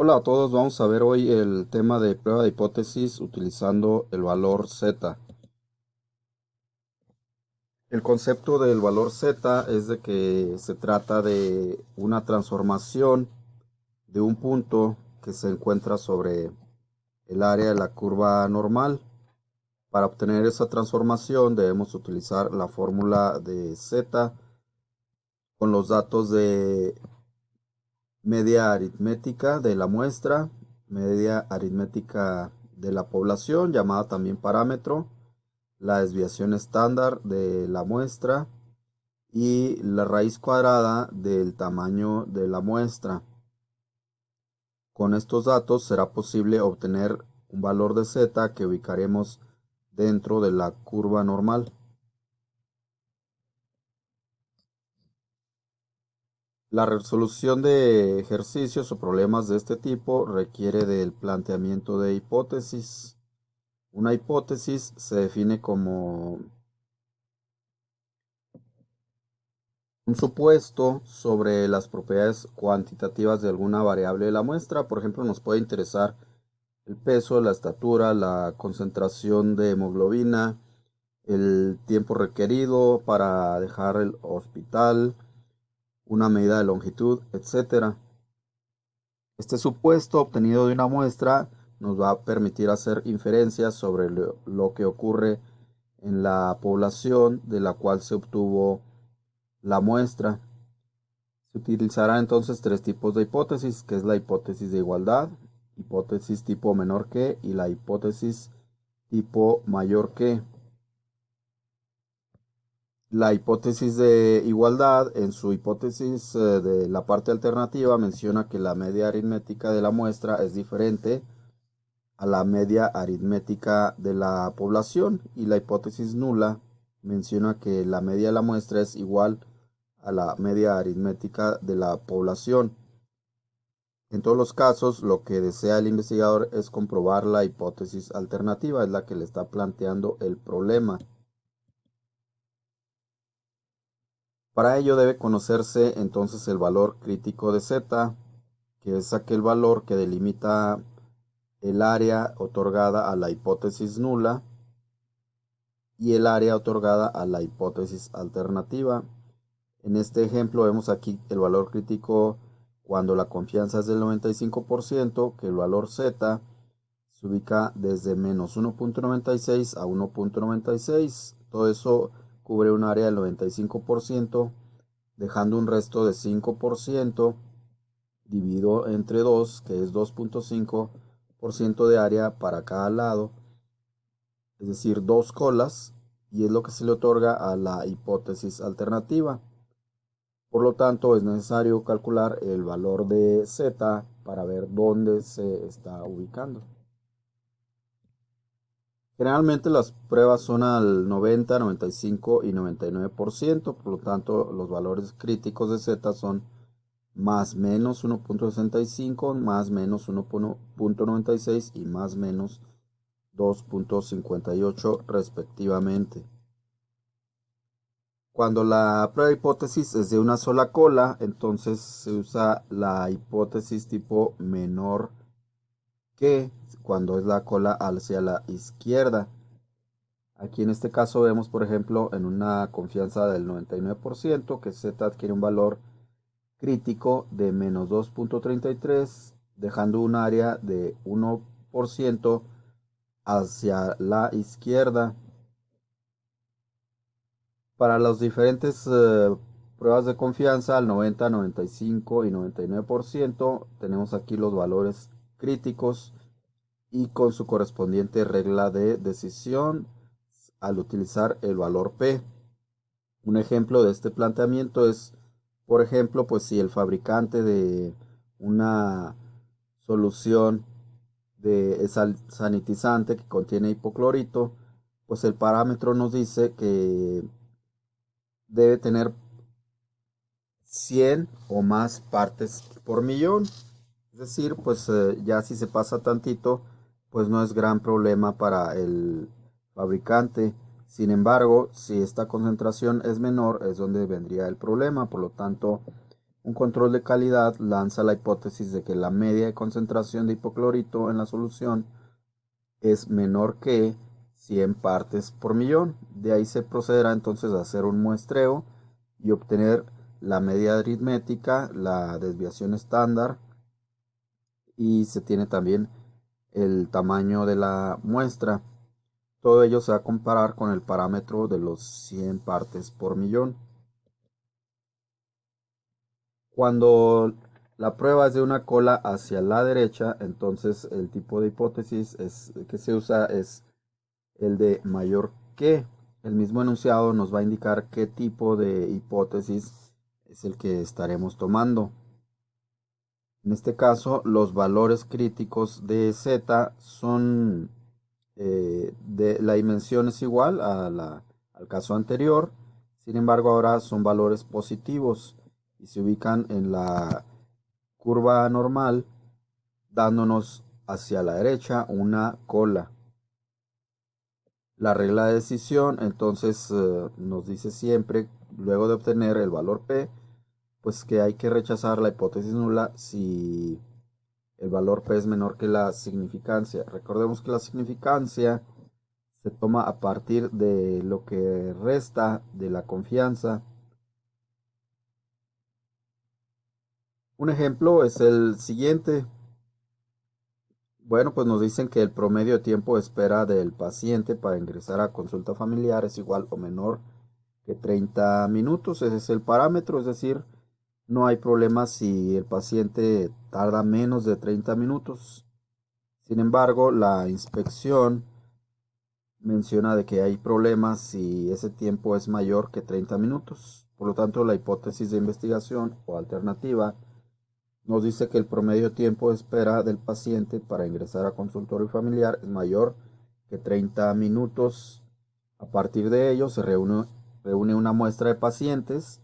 Hola a todos, vamos a ver hoy el tema de prueba de hipótesis utilizando el valor z. El concepto del valor z es de que se trata de una transformación de un punto que se encuentra sobre el área de la curva normal. Para obtener esa transformación debemos utilizar la fórmula de z con los datos de media aritmética de la muestra, media aritmética de la población, llamada también parámetro, la desviación estándar de la muestra y la raíz cuadrada del tamaño de la muestra. Con estos datos será posible obtener un valor de z que ubicaremos dentro de la curva normal. La resolución de ejercicios o problemas de este tipo requiere del planteamiento de hipótesis. Una hipótesis se define como un supuesto sobre las propiedades cuantitativas de alguna variable de la muestra. Por ejemplo, nos puede interesar el peso, la estatura, la concentración de hemoglobina, el tiempo requerido para dejar el hospital, una medida de longitud, etcétera. Este supuesto obtenido de una muestra nos va a permitir hacer inferencias sobre lo que ocurre en la población de la cual se obtuvo la muestra. Se utilizarán entonces tres tipos de hipótesis, que es la hipótesis de igualdad, hipótesis tipo menor que y la hipótesis tipo mayor que. La hipótesis de igualdad, en su hipótesis de la parte alternativa, menciona que la media aritmética de la muestra es diferente a la media aritmética de la población, y la hipótesis nula menciona que la media de la muestra es igual a la media aritmética de la población. En todos los casos, lo que desea el investigador es comprobar la hipótesis alternativa, es la que le está planteando el problema. Para ello debe conocerse entonces el valor crítico de z, que es aquel valor que delimita el área otorgada a la hipótesis nula y el área otorgada a la hipótesis alternativa. En este ejemplo vemos aquí el valor crítico cuando la confianza es del 95%, que el valor z se ubica desde menos 1.96 a 1.96. Todo eso cubre un área del 95%, dejando un resto de 5% dividido entre 2, que es 2.5% de área para cada lado, es decir, dos colas, y es lo que se le otorga a la hipótesis alternativa. Por lo tanto, es necesario calcular el valor de z para ver dónde se está ubicando. Generalmente las pruebas son al 90, 95 y 99%, por lo tanto los valores críticos de z son más menos 1.65, más menos 1.96 y más menos 2.58 respectivamente. Cuando la prueba de hipótesis es de una sola cola, entonces se usa la hipótesis tipo menor que cuando es la cola hacia la izquierda. Aquí en este caso vemos, por ejemplo, en una confianza del 99%, que z adquiere un valor crítico de menos 2.33, dejando un área de 1% hacia la izquierda. Para las diferentes pruebas de confianza, al 90, 95 y 99%, tenemos aquí los valores críticos y con su correspondiente regla de decisión al utilizar el valor P. Un ejemplo de este planteamiento es, por ejemplo, pues si el fabricante de una solución de sanitizante que contiene hipoclorito, pues el parámetro nos dice que debe tener 100 o más partes por millón. Es decir, pues ya si se pasa tantito, pues no es gran problema para el fabricante. Sin embargo, si esta concentración es menor, es donde vendría el problema. Por lo tanto, Un control de calidad lanza la hipótesis de que la media de concentración de hipoclorito en la solución es menor que 100 partes por millón. De ahí se procederá entonces a hacer un muestreo y obtener la media aritmética, la desviación estándar, y se tiene también el tamaño de la muestra. Todo ello se va a comparar con el parámetro de los 100 partes por millón. Cuando la prueba es de una cola hacia la derecha, entonces el tipo de hipótesis que se usa es el de mayor que. El mismo enunciado nos va a indicar qué tipo de hipótesis es el que estaremos tomando. En este caso, los valores críticos de z son la dimensión es igual al caso anterior. Sin embargo, ahora son valores positivos y se ubican en la curva normal, dándonos hacia la derecha una cola. La regla de decisión entonces nos dice siempre, luego de obtener el valor P, pues que hay que rechazar la hipótesis nula si el valor P es menor que la significancia. Recordemos que la significancia se toma a partir de lo que resta de la confianza. Un ejemplo es el siguiente. Bueno, pues nos dicen que el promedio de tiempo de espera del paciente para ingresar a consulta familiar es igual o menor que 30 minutos. Ese es el parámetro, es decir, no hay problema si el paciente tarda menos de 30 minutos. Sin embargo, la inspección menciona de que hay problemas si ese tiempo es mayor que 30 minutos. Por lo tanto, la hipótesis de investigación o alternativa nos dice que el promedio tiempo de espera del paciente para ingresar a consultorio familiar es mayor que 30 minutos. A partir de ello, se reúne una muestra de pacientes,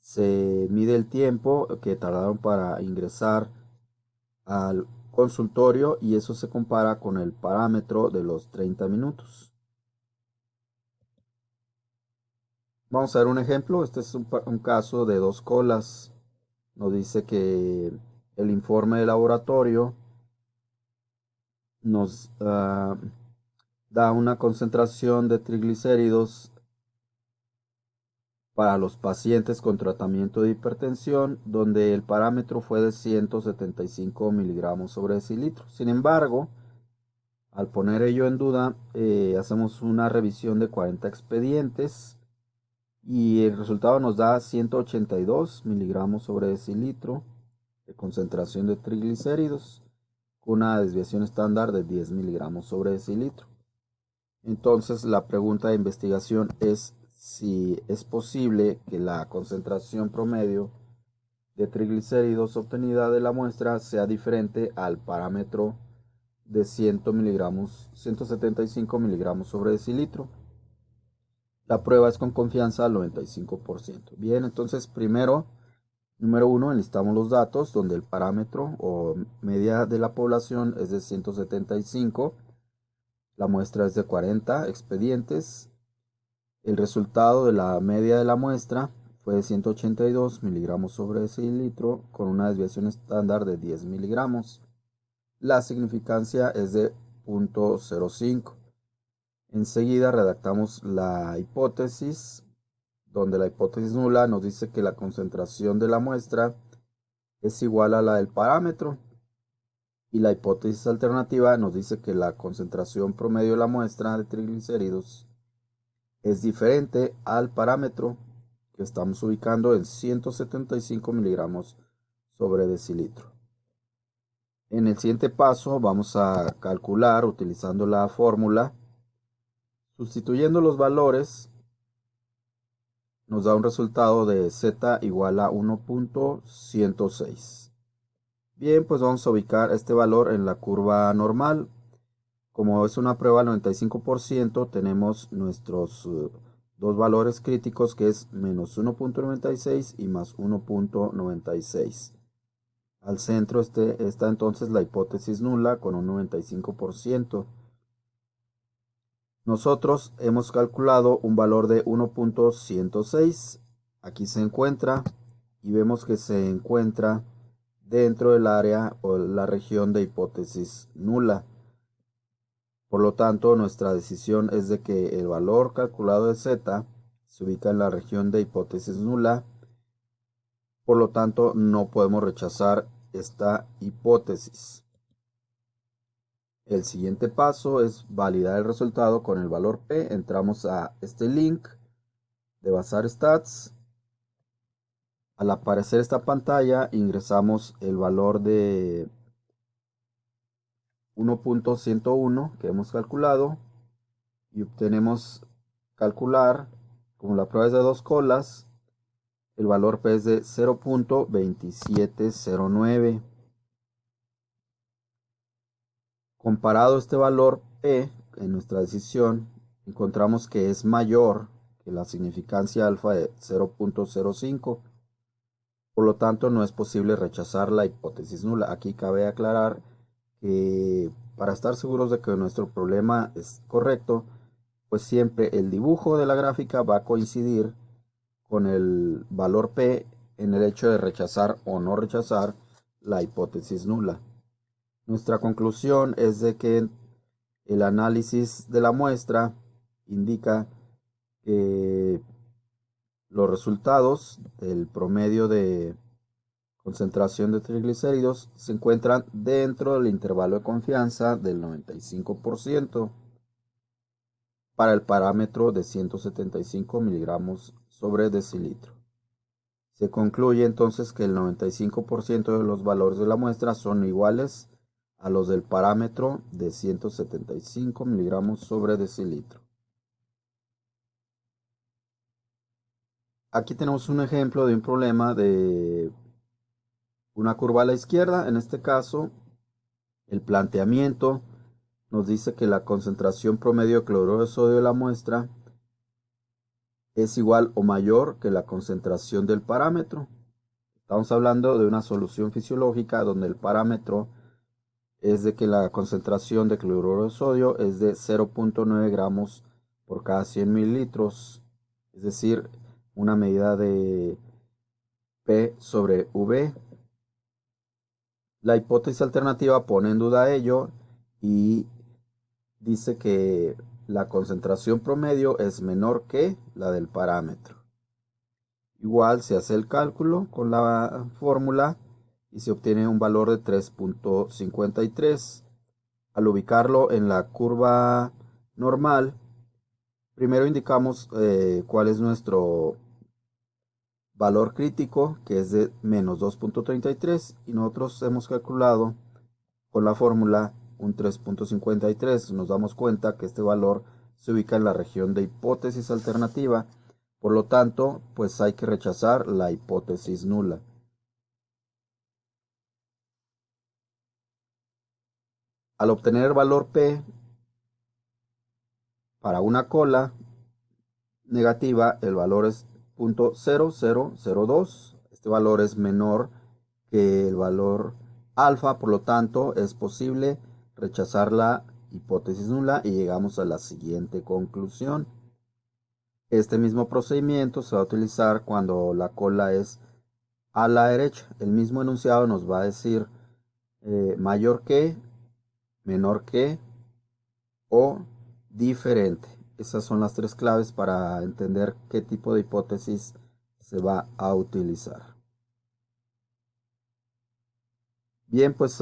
se mide el tiempo que tardaron para ingresar al consultorio y eso se compara con el parámetro de los 30 minutos. Vamos a ver un ejemplo. Este es un caso de dos colas. Nos dice que el informe de laboratorio nos da una concentración de triglicéridos para los pacientes con tratamiento de hipertensión, donde el parámetro fue de 175 miligramos sobre decilitro. Sin embargo, al poner ello en duda, hacemos una revisión de 40 expedientes y el resultado nos da 182 miligramos sobre decilitro de concentración de triglicéridos con una desviación estándar de 10 miligramos sobre decilitro. Entonces la pregunta de investigación es si es posible que la concentración promedio de triglicéridos obtenida de la muestra sea diferente al parámetro de 100 miligramos, 175 miligramos sobre decilitro. La prueba es con confianza al 95%. Bien, entonces primero, número 1, enlistamos los datos donde el parámetro o media de la población es de 175. La muestra es de 40 expedientes. El resultado de la media de la muestra fue de 182 miligramos sobre decilitro con una desviación estándar de 10 miligramos. La significancia es de 0.05. Enseguida redactamos la hipótesis, donde la hipótesis nula nos dice que la concentración de la muestra es igual a la del parámetro. Y la hipótesis alternativa nos dice que la concentración promedio de la muestra de triglicéridos es diferente al parámetro que estamos ubicando en 175 miligramos sobre decilitro. En el siguiente paso vamos a calcular utilizando la fórmula. Sustituyendo los valores nos da un resultado de z igual a 1.106. Bien, pues vamos a ubicar este valor en la curva normal. Como es una prueba al 95%, tenemos nuestros dos valores críticos que es menos 1.96 y más 1.96. Al centro está entonces la hipótesis nula con un 95%. Nosotros hemos calculado un valor de 1.106. Aquí se encuentra. y vemos que se encuentra dentro del área o la región de hipótesis nula. Por lo tanto, nuestra decisión es de que el valor calculado de z se ubica en la región de hipótesis nula. Por lo tanto, no podemos rechazar esta hipótesis. El siguiente paso es validar el resultado con el valor P. Entramos a este link de Bazar Stats. Al aparecer esta pantalla, ingresamos el valor de 1.101 que hemos calculado y obtenemos calcular, como la prueba es de dos colas, el valor P es de 0.2709. Comparado este valor P en nuestra decisión, encontramos que es mayor que la significancia alfa de 0.05. Por lo tanto, no es posible rechazar la hipótesis nula. Aquí cabe aclarar que para estar seguros de que nuestro problema es correcto, pues siempre el dibujo de la gráfica va a coincidir con el valor P en el hecho de rechazar o no rechazar la hipótesis nula. Nuestra conclusión es de que el análisis de la muestra indica que los resultados del promedio de concentración de triglicéridos se encuentran dentro del intervalo de confianza del 95% para el parámetro de 175 miligramos sobre decilitro. Se concluye entonces que el 95% de los valores de la muestra son iguales a los del parámetro de 175 miligramos sobre decilitro. Aquí tenemos un ejemplo de un problema de una curva a la izquierda. En este caso, el planteamiento nos dice que la concentración promedio de cloruro de sodio de la muestra es igual o mayor que la concentración del parámetro. Estamos hablando de una solución fisiológica donde el parámetro es de que la concentración de cloruro de sodio es de 0.9 gramos por cada 100 mililitros, es decir, una medida de P sobre V. La hipótesis alternativa pone en duda ello y dice que la concentración promedio es menor que la del parámetro. Igual se hace el cálculo con la fórmula y se obtiene un valor de 3.53. Al ubicarlo en la curva normal, primero indicamos cuál es nuestro valor crítico, que es de menos 2.33, y nosotros hemos calculado con la fórmula un 3.53. Nos damos cuenta que este valor se ubica en la región de hipótesis alternativa. Por lo tanto, pues hay que rechazar la hipótesis nula. Al obtener el valor P para una cola negativa, el valor es 0.0002. Este valor es menor que el valor alfa, por lo tanto es posible rechazar la hipótesis nula y llegamos a la siguiente conclusión. Este mismo procedimiento se va a utilizar cuando la cola es a la derecha. El mismo enunciado nos va a decir mayor que, menor que o diferente. Esas son las tres claves para entender qué tipo de hipótesis se va a utilizar. Bien, pues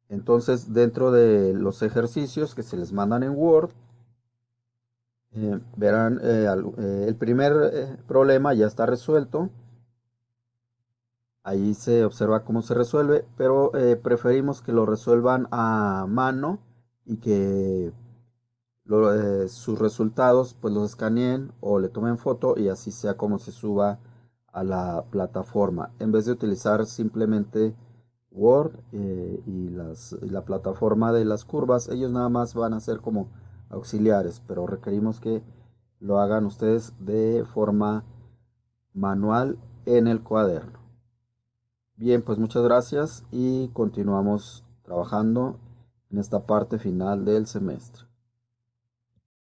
entonces dentro de los ejercicios que se les mandan en Word, verán el primer problema ya está resuelto. Ahí se observa cómo se resuelve, pero preferimos que lo resuelvan a mano y que sus resultados pues los escaneen o le tomen foto y así sea como se suba a la plataforma. En vez de utilizar simplemente Word y la plataforma de las curvas, ellos nada más van a ser como auxiliares, pero requerimos que lo hagan ustedes de forma manual en el cuaderno. Bien, pues muchas gracias y continuamos trabajando en esta parte final del semestre.